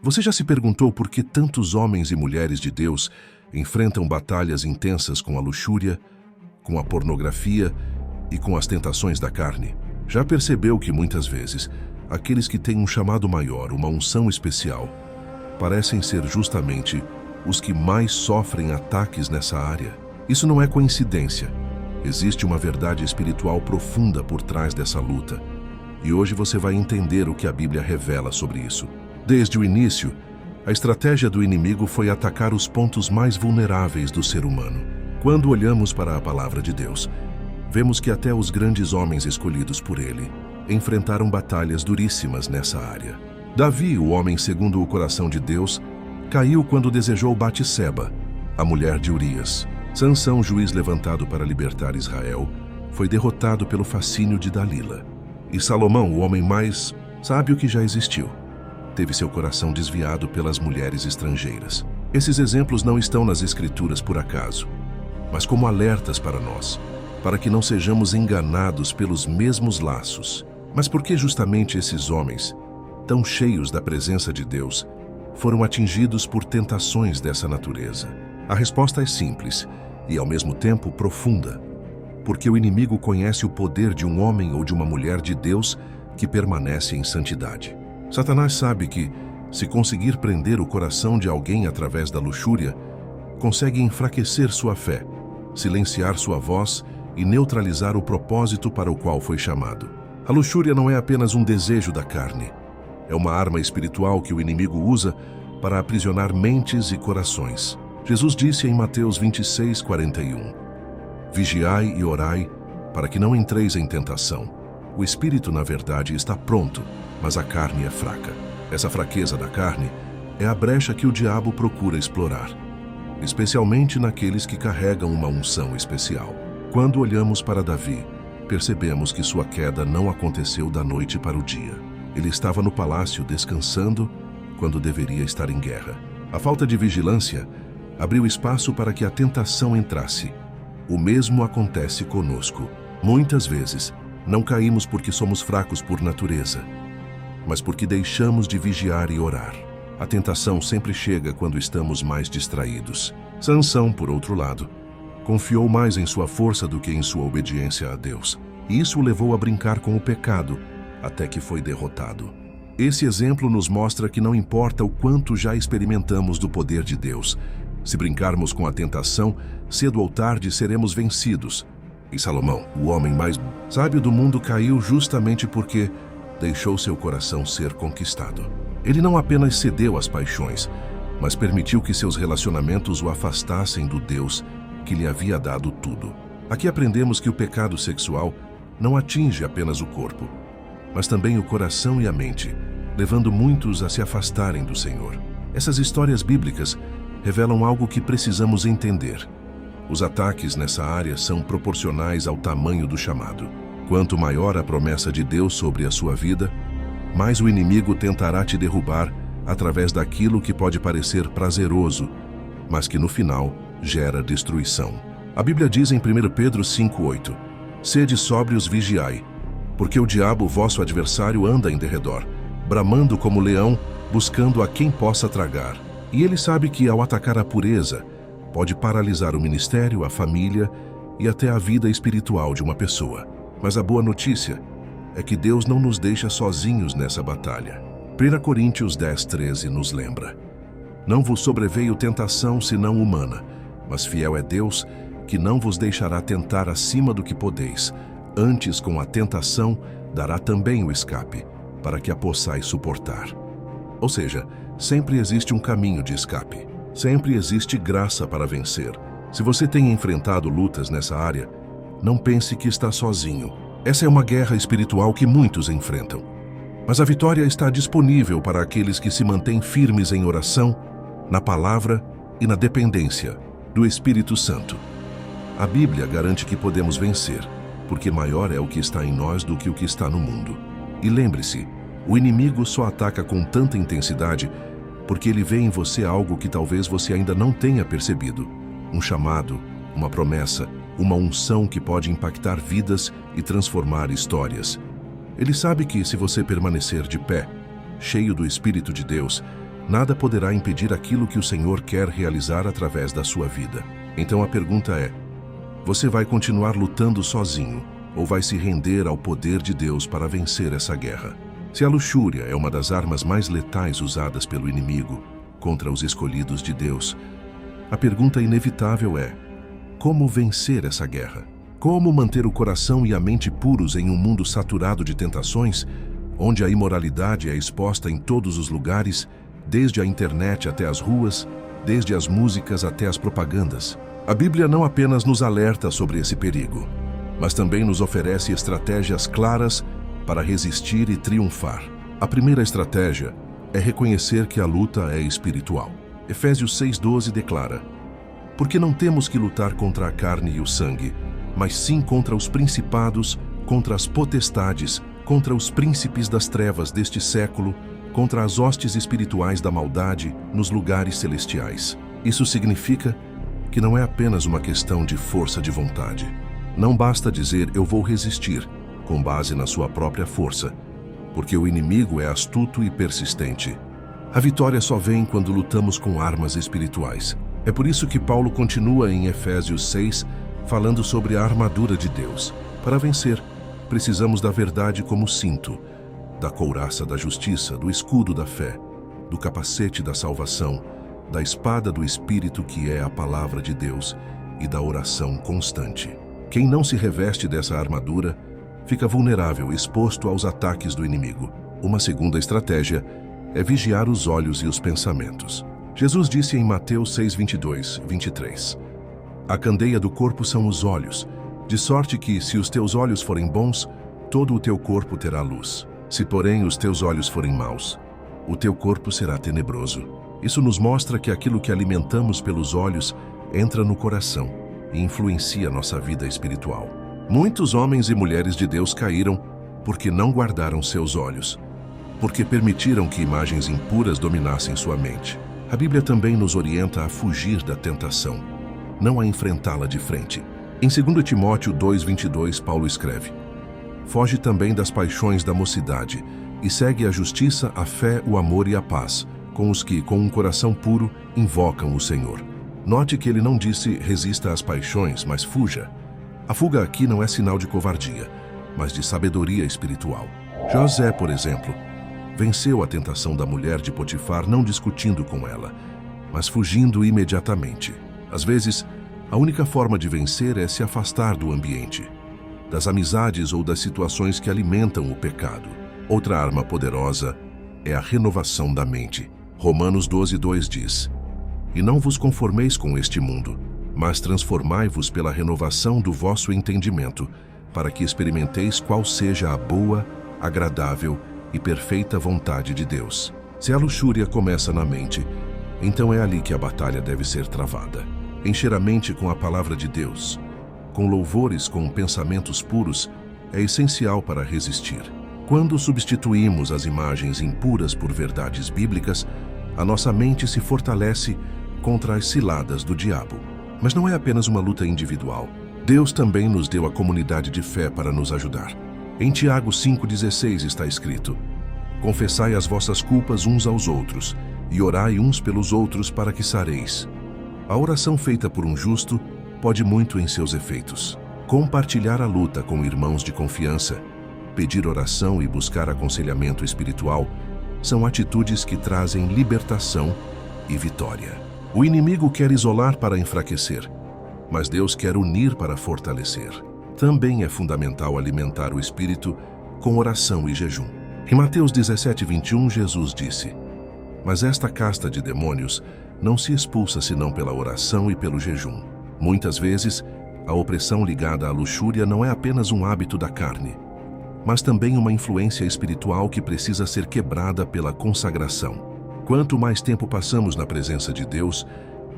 Você já se perguntou por que tantos homens e mulheres de Deus enfrentam batalhas intensas com a luxúria, com a pornografia e com as tentações da carne? Já percebeu que muitas vezes aqueles que têm um chamado maior, uma unção especial, parecem ser justamente os que mais sofrem ataques nessa área? Isso não é coincidência. Existe uma verdade espiritual profunda por trás dessa luta. E hoje você vai entender o que a Bíblia revela sobre isso. Desde o início, a estratégia do inimigo foi atacar os pontos mais vulneráveis do ser humano. Quando olhamos para a palavra de Deus, vemos que até os grandes homens escolhidos por ele enfrentaram batalhas duríssimas nessa área. Davi, o homem segundo o coração de Deus, caiu quando desejou Batseba, a mulher de Urias. Sansão, juiz levantado para libertar Israel, foi derrotado pelo fascínio de Dalila. E Salomão, o homem mais sábio que já existiu, teve seu coração desviado pelas mulheres estrangeiras. Esses exemplos não estão nas Escrituras por acaso, mas como alertas para nós, para que não sejamos enganados pelos mesmos laços. Mas por que justamente esses homens, tão cheios da presença de Deus, foram atingidos por tentações dessa natureza? A resposta é simples e, ao mesmo tempo, profunda. Porque o inimigo conhece o poder de um homem ou de uma mulher de Deus que permanece em santidade. Satanás sabe que, se conseguir prender o coração de alguém através da luxúria, consegue enfraquecer sua fé, silenciar sua voz e neutralizar o propósito para o qual foi chamado. A luxúria não é apenas um desejo da carne. É uma arma espiritual que o inimigo usa para aprisionar mentes e corações. Jesus disse em Mateus 26:41, Vigiai e orai, para que não entreis em tentação. O espírito, na verdade, está pronto, mas a carne é fraca. Essa fraqueza da carne é a brecha que o diabo procura explorar, especialmente naqueles que carregam uma unção especial. Quando olhamos para Davi, percebemos que sua queda não aconteceu da noite para o dia. Ele estava no palácio descansando quando deveria estar em guerra. A falta de vigilância abriu espaço para que a tentação entrasse. O mesmo acontece conosco. Muitas vezes, não caímos porque somos fracos por natureza, mas porque deixamos de vigiar e orar. A tentação sempre chega quando estamos mais distraídos. Sansão, por outro lado, confiou mais em sua força do que em sua obediência a Deus. E isso o levou a brincar com o pecado, até que foi derrotado. Esse exemplo nos mostra que não importa o quanto já experimentamos do poder de Deus, se brincarmos com a tentação, cedo ou tarde seremos vencidos. E Salomão, o homem mais sábio do mundo, caiu justamente porque deixou seu coração ser conquistado. Ele não apenas cedeu às paixões, mas permitiu que seus relacionamentos o afastassem do Deus que lhe havia dado tudo. Aqui aprendemos que o pecado sexual não atinge apenas o corpo, mas também o coração e a mente, levando muitos a se afastarem do Senhor. Essas histórias bíblicas revelam algo que precisamos entender. Os ataques nessa área são proporcionais ao tamanho do chamado. Quanto maior a promessa de Deus sobre a sua vida, mais o inimigo tentará te derrubar através daquilo que pode parecer prazeroso, mas que no final gera destruição. A Bíblia diz em 1 Pedro 5:8, Sede sóbrios, vigiai, porque o diabo, vosso adversário, anda em derredor, bramando como leão, buscando a quem possa tragar. E ele sabe que, ao atacar a pureza, pode paralisar o ministério, a família e até a vida espiritual de uma pessoa. Mas a boa notícia é que Deus não nos deixa sozinhos nessa batalha. 1 Coríntios 10:13 nos lembra: Não vos sobreveio tentação senão humana, mas fiel é Deus, que não vos deixará tentar acima do que podeis. Antes, com a tentação, dará também o escape, para que a possais suportar. Ou seja, sempre existe um caminho de escape. Sempre existe graça para vencer. Se você tem enfrentado lutas nessa área, não pense que está sozinho. Essa é uma guerra espiritual que muitos enfrentam. Mas a vitória está disponível para aqueles que se mantêm firmes em oração, na palavra e na dependência do Espírito Santo. A Bíblia garante que podemos vencer, porque maior é o que está em nós do que o que está no mundo. E lembre-se, o inimigo só ataca com tanta intensidade porque ele vê em você algo que talvez você ainda não tenha percebido. Um chamado, uma promessa, uma unção que pode impactar vidas e transformar histórias. Ele sabe que, se você permanecer de pé, cheio do Espírito de Deus, nada poderá impedir aquilo que o Senhor quer realizar através da sua vida. Então a pergunta é: você vai continuar lutando sozinho ou vai se render ao poder de Deus para vencer essa guerra? Se a luxúria é uma das armas mais letais usadas pelo inimigo contra os escolhidos de Deus, a pergunta inevitável é: como vencer essa guerra? Como manter o coração e a mente puros em um mundo saturado de tentações, onde a imoralidade é exposta em todos os lugares, desde a internet até as ruas, desde as músicas até as propagandas? A Bíblia não apenas nos alerta sobre esse perigo, mas também nos oferece estratégias claras para resistir e triunfar. A primeira estratégia é reconhecer que a luta é espiritual. Efésios 6:12 declara: porque não temos que lutar contra a carne e o sangue, mas sim contra os principados, contra as potestades, contra os príncipes das trevas deste século, contra as hostes espirituais da maldade nos lugares celestiais. Isso significa que não é apenas uma questão de força de vontade. Não basta dizer eu vou resistir com base na sua própria força, porque o inimigo é astuto e persistente. A vitória só vem quando lutamos com armas espirituais. É por isso que Paulo continua em Efésios 6, falando sobre a armadura de Deus. Para vencer, precisamos da verdade como cinto, da couraça da justiça, do escudo da fé, do capacete da salvação, da espada do Espírito, que é a palavra de Deus, e da oração constante. Quem não se reveste dessa armadura fica vulnerável, exposto aos ataques do inimigo. Uma segunda estratégia é vigiar os olhos e os pensamentos. Jesus disse em Mateus 6:22-23: a candeia do corpo são os olhos, de sorte que, se os teus olhos forem bons, todo o teu corpo terá luz. Se, porém, os teus olhos forem maus, o teu corpo será tenebroso. Isso nos mostra que aquilo que alimentamos pelos olhos entra no coração e influencia nossa vida espiritual. Muitos homens e mulheres de Deus caíram porque não guardaram seus olhos, porque permitiram que imagens impuras dominassem sua mente. A Bíblia também nos orienta a fugir da tentação, não a enfrentá-la de frente. Em 2 Timóteo 2:22, Paulo escreve: foge também das paixões da mocidade e segue a justiça, a fé, o amor e a paz, com os que, com um coração puro, invocam o Senhor. Note que ele não disse resista às paixões, mas fuja. A fuga aqui não é sinal de covardia, mas de sabedoria espiritual. José, por exemplo, venceu a tentação da mulher de Potifar não discutindo com ela, mas fugindo imediatamente. Às vezes, a única forma de vencer é se afastar do ambiente, das amizades ou das situações que alimentam o pecado. Outra arma poderosa é a renovação da mente. Romanos 12:2 diz: e não vos conformeis com este mundo, mas transformai-vos pela renovação do vosso entendimento, para que experimenteis qual seja a boa, agradável e perfeita vontade de Deus. Se a luxúria começa na mente, então é ali que a batalha deve ser travada. Encher a mente com a palavra de Deus, com louvores, com pensamentos puros, é essencial para resistir. Quando substituímos as imagens impuras por verdades bíblicas, a nossa mente se fortalece contra as ciladas do diabo. Mas não é apenas uma luta individual. Deus também nos deu a comunidade de fé para nos ajudar. Em Tiago 5:16 está escrito: confessai as vossas culpas uns aos outros, e orai uns pelos outros para que sareis. A oração feita por um justo pode muito em seus efeitos. Compartilhar a luta com irmãos de confiança, pedir oração e buscar aconselhamento espiritual são atitudes que trazem libertação e vitória. O inimigo quer isolar para enfraquecer, mas Deus quer unir para fortalecer. Também é fundamental alimentar o espírito com oração e jejum. Em Mateus 17:21, Jesus disse: mas esta casta de demônios não se expulsa senão pela oração e pelo jejum. Muitas vezes, a opressão ligada à luxúria não é apenas um hábito da carne, mas também uma influência espiritual que precisa ser quebrada pela consagração. Quanto mais tempo passamos na presença de Deus,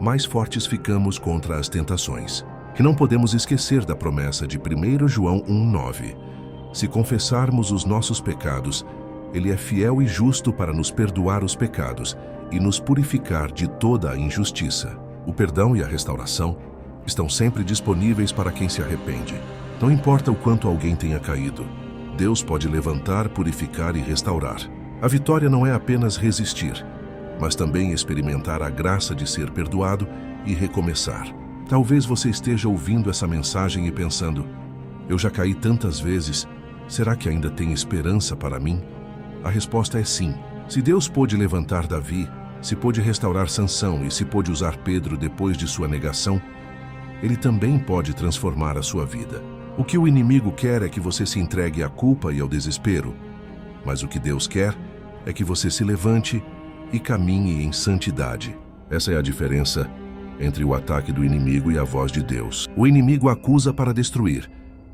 mais fortes ficamos contra as tentações. E não podemos esquecer da promessa de 1 João 1:9. Se confessarmos os nossos pecados, Ele é fiel e justo para nos perdoar os pecados e nos purificar de toda a injustiça. O perdão e a restauração estão sempre disponíveis para quem se arrepende. Não importa o quanto alguém tenha caído, Deus pode levantar, purificar e restaurar. A vitória não é apenas resistir, mas também experimentar a graça de ser perdoado e recomeçar. Talvez você esteja ouvindo essa mensagem e pensando: eu já caí tantas vezes, será que ainda tem esperança para mim? A resposta é sim. Se Deus pôde levantar Davi, se pôde restaurar Sansão e se pôde usar Pedro depois de sua negação, Ele também pode transformar a sua vida. O que o inimigo quer é que você se entregue à culpa e ao desespero, mas o que Deus quer é que você se levante e caminhe em santidade. Essa é a diferença entre o ataque do inimigo e a voz de Deus. O inimigo acusa para destruir,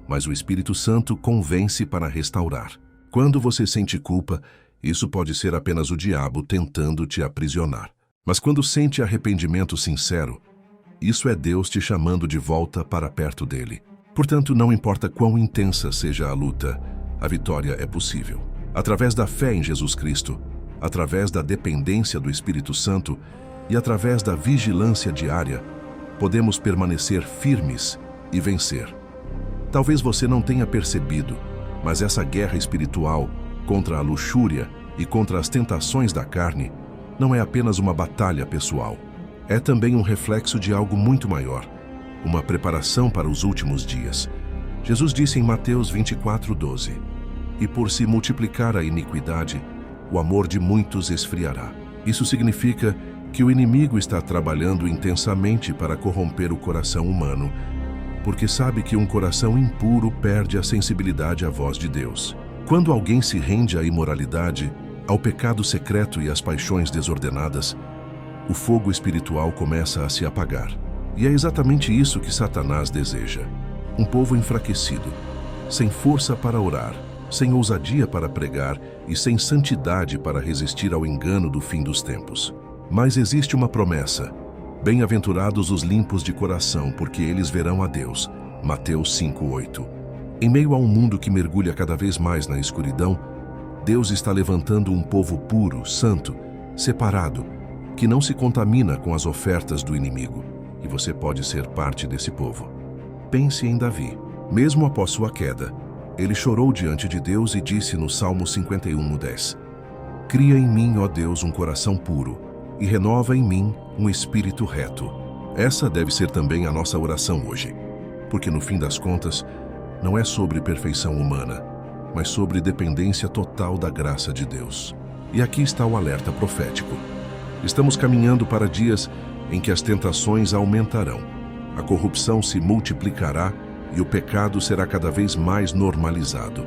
mas o Espírito Santo convence para restaurar. Quando você sente culpa, isso pode ser apenas o diabo tentando te aprisionar. Mas quando sente arrependimento sincero, isso é Deus te chamando de volta para perto dele. Portanto, não importa quão intensa seja a luta, a vitória é possível. Através da fé em Jesus Cristo, através da dependência do Espírito Santo e através da vigilância diária, podemos permanecer firmes e vencer. Talvez você não tenha percebido, mas essa guerra espiritual contra a luxúria e contra as tentações da carne não é apenas uma batalha pessoal. É também um reflexo de algo muito maior, uma preparação para os últimos dias. Jesus disse em Mateus 24:12, "E por se multiplicar a iniquidade, o amor de muitos esfriará." Isso significa que o inimigo está trabalhando intensamente para corromper o coração humano, porque sabe que um coração impuro perde a sensibilidade à voz de Deus. Quando alguém se rende à imoralidade, ao pecado secreto e às paixões desordenadas, o fogo espiritual começa a se apagar. E é exatamente isso que Satanás deseja. Um povo enfraquecido, sem força para orar, sem ousadia para pregar e sem santidade para resistir ao engano do fim dos tempos. Mas existe uma promessa: bem-aventurados os limpos de coração, porque eles verão a Deus. Mateus 5:8. Em meio a um mundo que mergulha cada vez mais na escuridão, Deus está levantando um povo puro, santo, separado, que não se contamina com as ofertas do inimigo. E você pode ser parte desse povo. Pense em Davi. Mesmo após sua queda, ele chorou diante de Deus e disse no Salmo 51:10, "Cria em mim, ó Deus, um coração puro, e renova em mim um espírito reto." Essa deve ser também a nossa oração hoje, porque no fim das contas, não é sobre perfeição humana, mas sobre dependência total da graça de Deus. E aqui está o alerta profético. Estamos caminhando para dias em que as tentações aumentarão, a corrupção se multiplicará e o pecado será cada vez mais normalizado.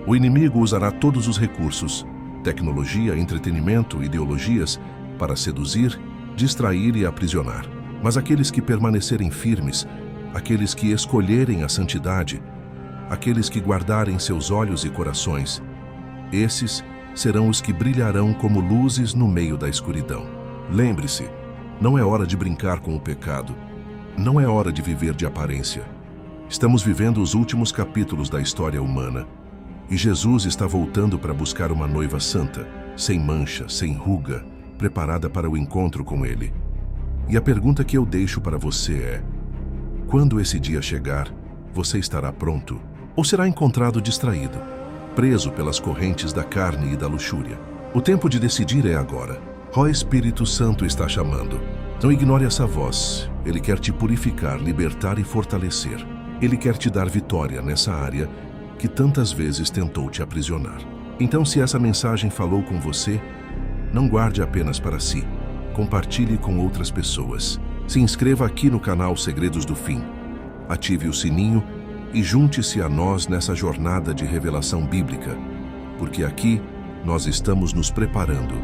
O inimigo usará todos os recursos, tecnologia, entretenimento, ideologias, para seduzir, distrair e aprisionar. Mas aqueles que permanecerem firmes, aqueles que escolherem a santidade, aqueles que guardarem seus olhos e corações, esses serão os que brilharão como luzes no meio da escuridão. Lembre-se, não é hora de brincar com o pecado. Não é hora de viver de aparência. Estamos vivendo os últimos capítulos da história humana e Jesus está voltando para buscar uma noiva santa, sem mancha, sem ruga, preparada para o encontro com Ele. E a pergunta que eu deixo para você é: quando esse dia chegar, você estará pronto? Ou será encontrado distraído, preso pelas correntes da carne e da luxúria? O tempo de decidir é agora. O Espírito Santo está chamando. Não ignore essa voz. Ele quer te purificar, libertar e fortalecer. Ele quer te dar vitória nessa área que tantas vezes tentou te aprisionar. Então, se essa mensagem falou com você, não guarde apenas para si. Compartilhe com outras pessoas. Se inscreva aqui no canal Segredos do Fim. Ative o sininho e junte-se a nós nessa jornada de revelação bíblica, porque aqui nós estamos nos preparando,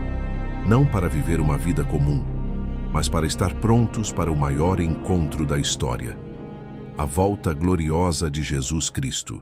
não para viver uma vida comum, mas para estar prontos para o maior encontro da história, a volta gloriosa de Jesus Cristo.